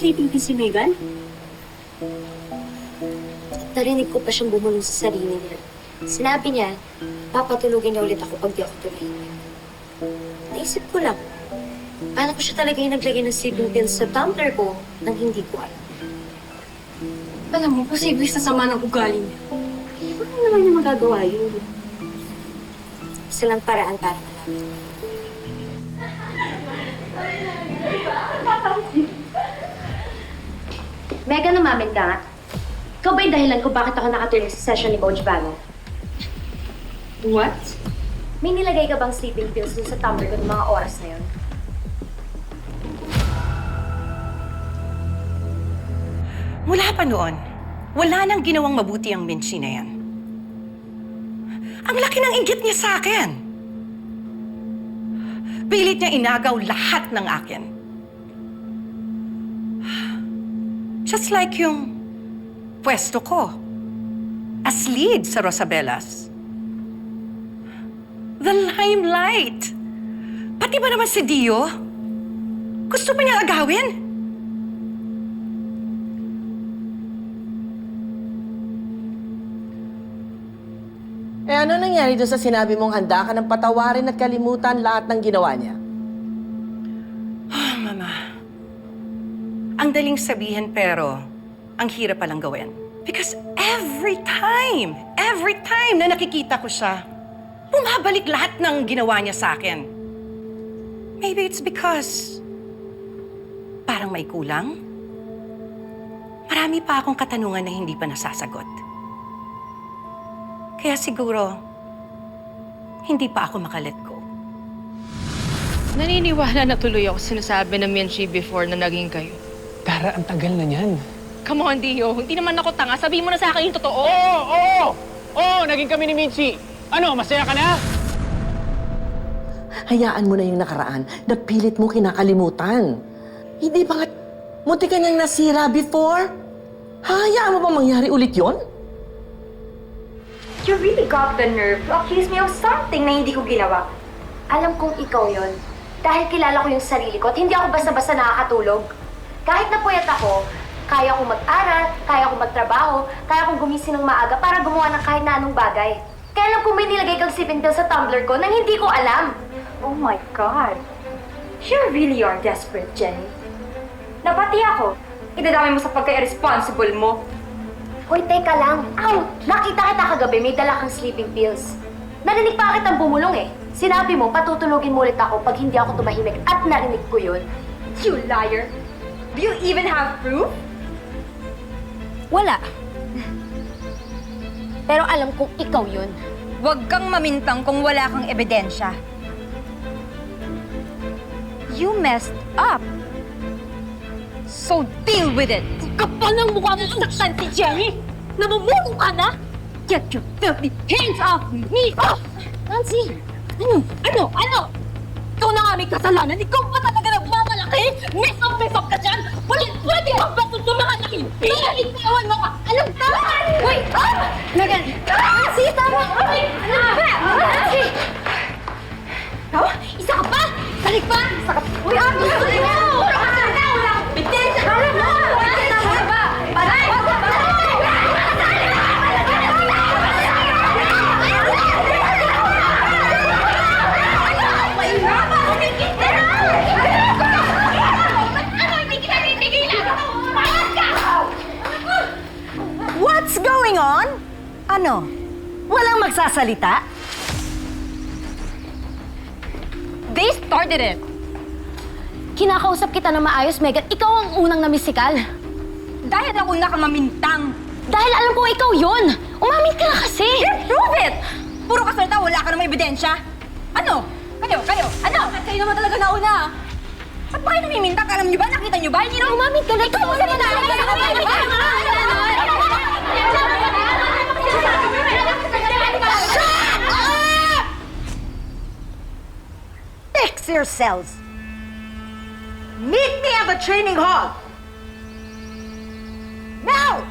sleeping pill si Megan? Narinig ko pa siyang bumulong sa sarili niya. Sinabi niya, papatulugin niya ulit ako pag di ako tumahimik. Naisip ko lang, paano ko siya talaga yung naglagay ng sleeping pills sa tumbler ko nang hindi ko alam. Alam mo, posible sa sama ng ugali niya. Paano naman niya magagawa yun? Isa lang paraan para malaman. Megan, umamin ka nga. Ikaw ba yung dahilan kung bakit ako nakatuloy sa session ni Coach Bago? What? May nilagay ka bang sleeping pills dun sa tumbler ko ng mga oras na yun? Mula pa noon, wala nang ginawang mabuti ang Minchi na yan. Ang laki ng inggit niya sa akin. Pilit niya inagaw lahat ng akin. Just like yung pwesto ko as lead sa Rosabellas. The limelight. Pati ba naman si Dio? Gusto pa niyang agawin? Ano nangyari doon sa sinabi mong handa ka ng patawarin at kalimutan lahat ng ginawa niya? Mama, ang daling sabihin pero ang hirap palang gawin. Because every time na nakikita ko siya, bumabalik lahat ng ginawa niya sa akin. Maybe it's because parang may kulang. Marami pa akong katanungan na hindi pa nasasagot. Kaya siguro, hindi pa ako makalet go. Naniniwala na tuloy ako sinasabi ng Mianchi before na naging kayo. Tara, ang tagal na niyan. Come on, Dio. Hindi naman ako tanga. Sabihin mo na sa akin yung totoo. Oo, naging kami ni Minchi. Ano, masaya ka na? Hayaan mo na yung nakaraan na pilit mo kinakalimutan. Hindi ba nga munti ka niyang nasira before? Hayaan mo ba mangyari ulit yon? You really got the nerve to accuse me of something na hindi ko ginawa. Alam kong ikaw yon. Dahil kilala ko yung sarili ko at hindi ako basta-basta nakakatulog. Kahit napuyat ako, kaya kong mag-aral, kaya kong magtrabaho, kaya kong gumising ng maaga para gumawa ng kahit na anong bagay. Kaya alam kong may nilagay kang sleeping pill sa tumbler ko nang hindi ko alam. Oh my God. You really are desperate, Jenny. Napati ako. Idadamay mo sa pagka-irresponsible mo. Hoy, teka lang. Ow! Nakita kita kagabi, may dala kang sleeping pills. Narinig pa kitang bumulong eh. Sinabi mo, patutulugin mo ulit ako pag hindi ako tumahimik at narinig ko yun. You liar! Do you even have proof? Wala. Pero alam kong ikaw yun. Huwag kang mamintang kung wala kang ebidensya. You messed up. So deal with it. Kapal ng mukha mo saktan si Jerry! Namumulong ka na? Get your filthy hands off me! Oh! Nancy! Ano? Ikaw na nga may kasalanan! Ikaw pa talaga nagmamalaki! Mess up ka dyan! Pwede kang baso sa mga nakipin! Itawan mo ka! Alam ka! Uy! Megan! Nancy! Tama! Ano ba? Nancy! Oh? Isa ka pa! Balik pa! Isa ka pa! Uy! Gusto niyo! Wala kang bitensya! Tama ba? What's going on? Ano? Walang magsasalita? They started it! Kinakausap kita na maayos, Megan. Ikaw ang unang namisikal. Dahil ako nakamamintang. Dahil alam ko ikaw yun! Umamin ka na kasi! Prove it! Puro kasalita, wala ka namang ebidensya. Ano? Kayo? Ano? Kayo naman talaga nauna. Ba't ba kayo namimintang? Alam niyo ba? Nakita niyo ba? Hindi na Umamin ka na! Ikaw ang Fix yourselves! Meet me at the training hall! Now!